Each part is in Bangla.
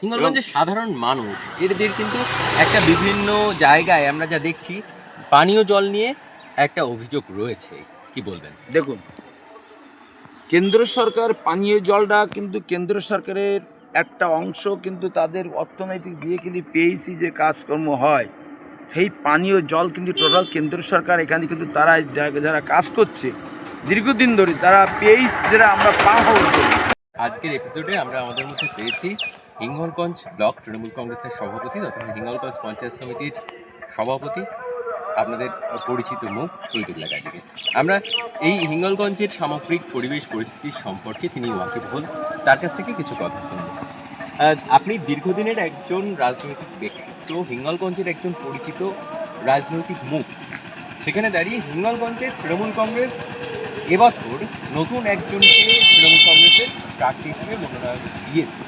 হিঙ্গলগঞ্জের সাধারণ মানুষ এদের কিন্তু একটা বিভিন্ন জায়গায় আমরা যা দেখছি পানীয় জল নিয়ে একটা অভিযোগ রয়েছে, কি বলবেন? দেখুন, কেন্দ্র সরকার পানীয় জলটা কিন্তু কেন্দ্র সরকারের একটা অংশ, কিন্তু তাদের অর্থনৈতিক দিয়ে কিন্তু পিএইচি যে কাজকর্ম হয় সেই পানীয় জল কিন্তু টোটাল কেন্দ্র সরকার এখানে কিন্তু তারা যারা কাজ করছে দীর্ঘদিন ধরে তারা পিএইচ যেটা আমরা পাম্প হাউস করি। আজকের এপিসোডে আমরা আমাদের মধ্যে পেয়েছি হিঙ্গলগঞ্জ ব্লক তৃণমূল কংগ্রেসের সভাপতি তথা হিঙ্গলগঞ্জ পঞ্চায়েত সমিতির সভাপতি, আপনাদের পরিচিত মুখ শহীদুল্লাহ গাজীকে। আমরা এই হিঙ্গলগঞ্জের সামগ্রিক পরিবেশ পরিস্থিতির সম্পর্কে তিনি ওয়াকিবহুল, তার কাছ থেকে কিছু কথা শুনব। আপনি দীর্ঘদিনের একজন রাজনৈতিক ব্যক্তিত্ব, হিঙ্গলগঞ্জের একজন পরিচিত রাজনৈতিক মুখ, সেখানে দাঁড়িয়ে হিঙ্গলগঞ্জের তৃণমূল কংগ্রেস এবছর নতুন একজনকে তৃণমূল কংগ্রেসের প্রার্থী হিসেবে মনোনয়ন দিয়েছে।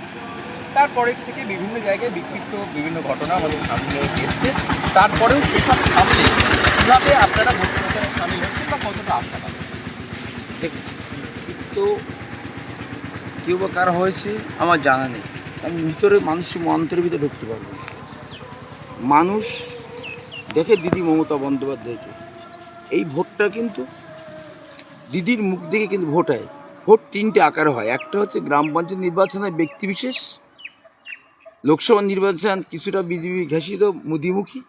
তারপরের থেকে বিভিন্ন জায়গায় বিক্ষিপ্ত বিভিন্ন ঘটনা আমাদের সামনে এসছে, তারপরেও সেসব সামনে কীভাবে আপনারা বস্তুবাজারে সামিল হচ্ছেন বা কতটা আস্থা পাবেন? তো কেউ বা কারা হয়েছে আমার জানা নেই, আমি ভিতরে মানুষের মন্ত্রের ভিতরে ঢুকতে পারবো না। মানুষ দেখে দিদি মমতা বন্দ্যোপাধ্যায়কে, এই ভোটটা কিন্তু দিদির মুখ দেখে কিন্তু ভোট হয়। ভোট তিনটে আকারে হয়, একটা হচ্ছে গ্রাম পঞ্চায়েত নির্বাচনের ব্যক্তিবিশেষ, লোকসভা নির্বাচন কিছুটা বিজেপি ঘাসিত মোদিমুখী,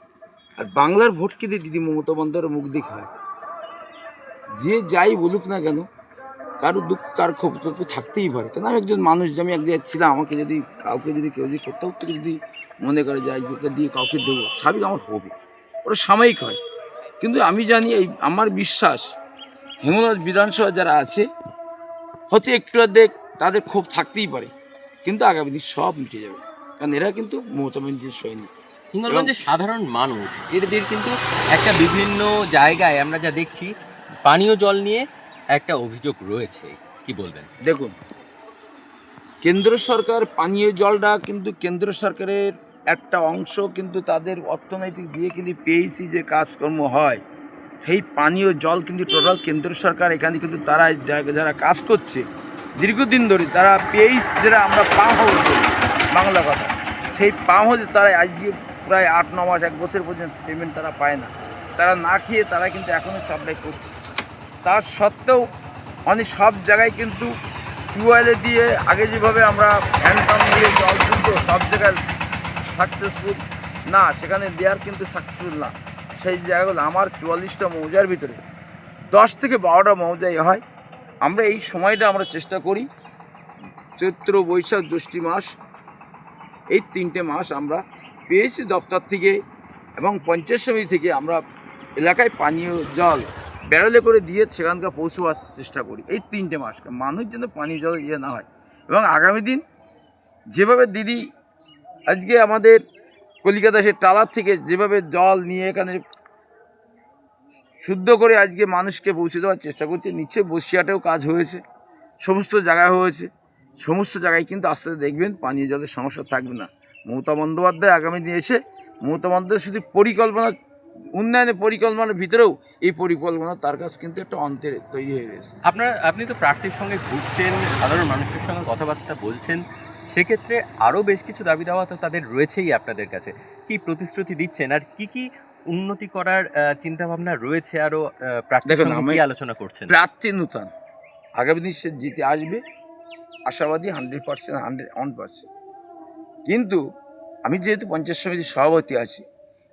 আর বাংলার ভোট কিন্তু দিদি মমতা বন্দ্যোপাধ্যায়ের মুখ দেখে হয়। যে যাই বলুক না কেন, কারো দুঃখ কার ক্ষোভ তো থাকতেই পারে, কেন আমি একজন মানুষ, যে আমি এক জায়গায় ছিলাম, আমাকে যদি কাউকে যদি কেউ যদি কোথাও থেকে যদি মনে করে যে আজকে দিয়ে কাউকে দেবো, স্বাভাবিক আমার হবে, ওটা সাময়িক হয়। কিন্তু আমি জানি, এই আমার বিশ্বাস হিঙ্গলগঞ্জ বিধানসভা যারা আছে হয়তো একটু দেখ তাদের ক্ষোভ থাকতেই পারে, কিন্তু আগামী দিন সব মিটে যাবে, কারণ এরা কিন্তু মমতা ব্যানার্জির সৈনিক। হিঙ্গলগঞ্জের সাধারণ মানুষ এদের কিন্তু একটা বিভিন্ন জায়গায় আমরা যা দেখছি পানীয় জল নিয়ে একটা অভিযোগ রয়েছে, কি বলবেন? দেখুন, কেন্দ্র সরকার পানীয় জলটা কিন্তু কেন্দ্র সরকারের একটা অংশ, কিন্তু তাদের অর্থনৈতিক দিয়ে কিন্তু পিএইচি যে কাজকর্ম হয় সেই পানীয় জল কিন্তু টোটাল কেন্দ্র সরকার এখানে কিন্তু তারা যারা কাজ করছে দীর্ঘদিন ধরে তারা পিএইচ যেটা আমরা পাম্প হাউস করি বাংলা কথা, সেই পাম্প হাউসে তারা আজকে প্রায় 8-9 মাস 1 বছর পর্যন্ত পেমেন্ট তারা পায় না, তারা না খেয়ে তারা কিন্তু এখনও সাপ্লাই করছে। তার সত্ত্বেও অনেক সব জায়গায় কিন্তু টিউবওয়েলে দিয়ে আগে যেভাবে আমরা হ্যান্ডপাম্প দিয়ে জল তুলতো সব জায়গায় সাকসেসফুল না, সেখানে দেওয়ার কিন্তু সাকসেসফুল না। সেই জায়গাগুলো আমার 44টা মৌজার ভিতরে 10 থেকে 12টা মৌজায় হয়। আমরা এই সময়টা আমরা চেষ্টা করি, চৈত্র বৈশাখ জ্যৈষ্ঠী মাস, এই 3টে মাস আমরা পিএইচি দপ্তর থেকে এবং পঞ্চায়েত সমিতি থেকে আমরা এলাকায় পানীয় জল ব্যারেলে করে দিয়ে সেখানকার পৌঁছবার চেষ্টা করি। এই 3টে মাস মানুষ যেন পানীয় জল ইয়ে না হয়, এবং আগামী দিন যেভাবে দিদি আজকে আমাদের কলিকাতা সে টালার থেকে যেভাবে জল নিয়ে এখানে শুদ্ধ করে আজকে মানুষকে পৌঁছে দেওয়ার চেষ্টা করছে, নিশ্চয়ই বসিরহাটেও কাজ হয়েছে, সমস্ত জায়গায় হয়েছে, সমস্ত জায়গায় কিন্তু আস্তে আস্তে দেখবেন পানীয় জলের সমস্যা থাকবে না। মমতা বন্দ্যোপাধ্যায় আগামী দিনে এসে, মমতা বন্দ্যোপাধ্যায় শুধু পরিকল্পনা, উন্নয়নের পরিকল্পনার ভিতরেও এই পরিকল্পনা তার কাছে কিন্তু একটা অন্তরে তৈরি হয়ে গেছে। আপনি তো প্রার্থীর সঙ্গে ঘুরছেন, সাধারণ মানুষের সঙ্গে কথাবার্তা বলছেন, সেক্ষেত্রে আরও বেশ কিছু দাবি দাওয়া তো তাদের রয়েছেই আপনাদের কাছে। কি প্রতিশ্রুতি দিচ্ছেন আর কি উন্নতি করার চিন্তাভাবনা রয়েছে, আরও প্রার্থীর সঙ্গে কি আলোচনা করছেন? প্রার্থী নূতন, আগামী দিন সে জিতে আসবে, আশাবাদী 100%, 101%। কিন্তু আমি যেহেতু পঞ্চায়েত সমিতির সভাপতি আছি,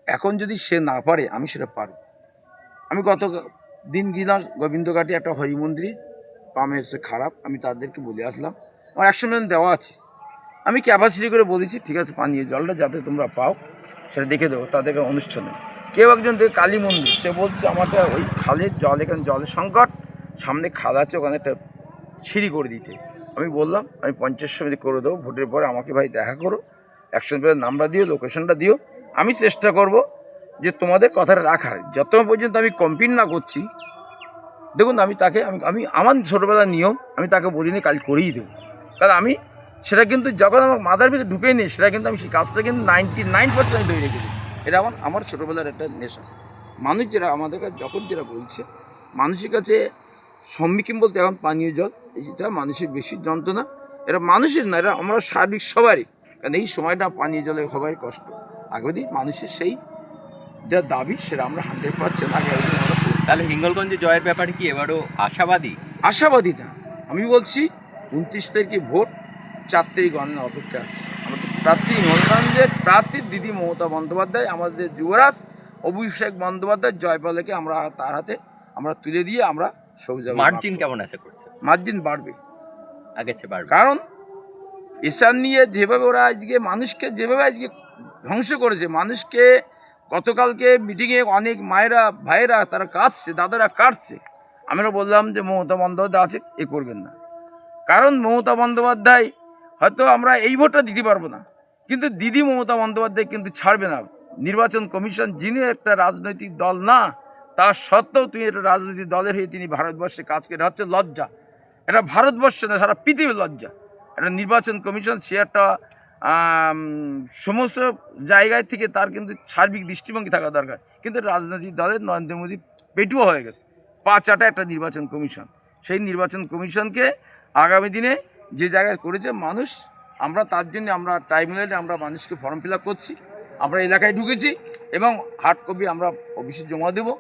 এখন যদি সে না পারে আমি সেটা পারব। আমি গত দিন গেলাম গোবিন্দঘাটে একটা হরি মন্দির, পামে হচ্ছে খারাপ, আমি তাদেরকে বলে আসলাম আমার 100 মিলিয়ন দেওয়া আছে, আমি ক্যাপাসিটি করে বলেছি ঠিক আছে পানীয় জলটা যাতে তোমরা পাও সেটা দেখে দেবো তাদেরকে অনুষ্ঠানে। কেউ একজন দেখে কালী মন্দির, সে বলছে আমাদের ওই খালের জল, এখানে জলের সংকট, সামনে খাল আছে, ওখানে একটা সিঁড়ি করে দিতে। আমি বললাম আমি পঞ্চায়েত সমিতি করে দেবো, ভোটের পরে আমাকে ভাই দেখা করো, 100 মিলিয়ন নাম্বার দিও, লোকেশনটা দিও, আমি চেষ্টা করব যে তোমাদের কথাটা রাখার। যত পর্যন্ত আমি কমপ্লেন না করছি, দেখুন আমি তাকে আমি আমার ছোটোবেলার নিয়ম, আমি তাকে বলিনি কাজ করেই দেবো, কারণ আমি সেটা কিন্তু যখন আমার মাথার ভিতরে ঢুকেই নেই, সেটা কিন্তু আমি সেই কাজটা কিন্তু 99% আমি তৈরি রেখেছি। এটা আমার ছোটোবেলার একটা নেশা। মানুষ যেটা আমাদের কাছে যখন যেটা বলছে, মানুষের কাছে সম্মুখীন বলতে এখন পানীয় জল, এটা মানুষের বেশি যন্ত্রণা, এটা মানুষের না, এটা আমরা সার্বিক সবারই। কারণ এই সময়টা পানীয় জলে হবার কষ্ট। আগামী মানুষের সেই যা দাবি সেটা আমরা 100% আগামী দিন আমরা করব। তাহলে হিঙ্গলগঞ্জে জয়ের ব্যাপারে কি এবারও আশাবাদী? আশাবাদী না, আমি বলছি 29 তারিখে ভোট, 4 তারিখ গণনা অপেক্ষা আছে। আমাদের প্রার্থী হিঙ্গলগঞ্জের প্রার্থী দিদি মমতা বন্দ্যোপাধ্যায়, আমাদের যুবরাজ অভিষেক বন্দ্যোপাধ্যায় জয়পালকে আমরা তার হাতে আমরা তুলে দিয়ে আমরা সবুজ মার্জিন কেমন আশা করছে? মার্জিন বাড়বে, আগের চেয়ে বাড়বে। কারণ এসআর নিয়ে যেভাবে ওরা আজকে মানুষকে যেভাবে আজকে ধ্বংস করেছে, মানুষকে গতকালকে মিটিংয়ে অনেক মায়েরা ভাইয়েরা তারা কাঁদছে, দাদারা কাটছে। আমরা বললাম যে মমতা বন্দ্যোপাধ্যায় আছে, এ করবেন না, কারণ মমতা বন্দ্যোপাধ্যায় হয়তো আমরা এই ভোটটা দিতে পারবো না, কিন্তু দিদি মমতা বন্দ্যোপাধ্যায় কিন্তু ছাড়বে না। নির্বাচন কমিশন যিনি একটা রাজনৈতিক দল না, তা সত্ত্বেও তিনি একটা রাজনৈতিক দলের হয়ে তিনি ভারতবর্ষে কাজ করে, এটা হচ্ছে লজ্জা। এটা ভারতবর্ষে না, সারা পৃথিবীর লজ্জা। একটা নির্বাচন কমিশন সে একটা সমস্ত জায়গায় থেকে তার কিন্তু সার্বিক দৃষ্টিভঙ্গি থাকা দরকার, কিন্তু রাজনৈতিক দলের নরেন্দ্র মোদী পেটুয়া হয়ে গেছে, পা চাটা একটা নির্বাচন কমিশন। সেই নির্বাচন কমিশনকে আগামী দিনে যে জায়গায় করেছে মানুষ, আমরা তার জন্য আমরা টাইমলাইনে আমরা মানুষকে ফর্ম ফিল আপ করছি, আমরা এলাকায় ঢুকেছি এবং হার্ড কপি আমরা অফিসে জমা দেবো,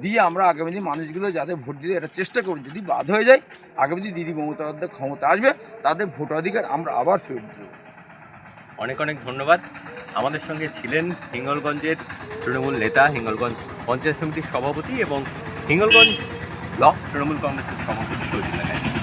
দিয়ে আমরা আগামী দিন মানুষগুলো যাতে ভোট দিতে এটা চেষ্টা করি। যদি বাদ হয়ে যায়, আগামী দিন দিদি মমতা বন্দ্যোপাধ্যায় ক্ষমতা আসবে, তাদের ভোটাধিকার আমরা আবার ফেরত দেবো। অনেক অনেক ধন্যবাদ। আমাদের সঙ্গে ছিলেন হিঙ্গলগঞ্জের তৃণমূল নেতা, হিঙ্গলগঞ্জ পঞ্চায়েত সমিতির সভাপতি এবং হিঙ্গলগঞ্জ ব্লক তৃণমূল কংগ্রেসের সভাপতি শহীদুল্লাহ গাজী।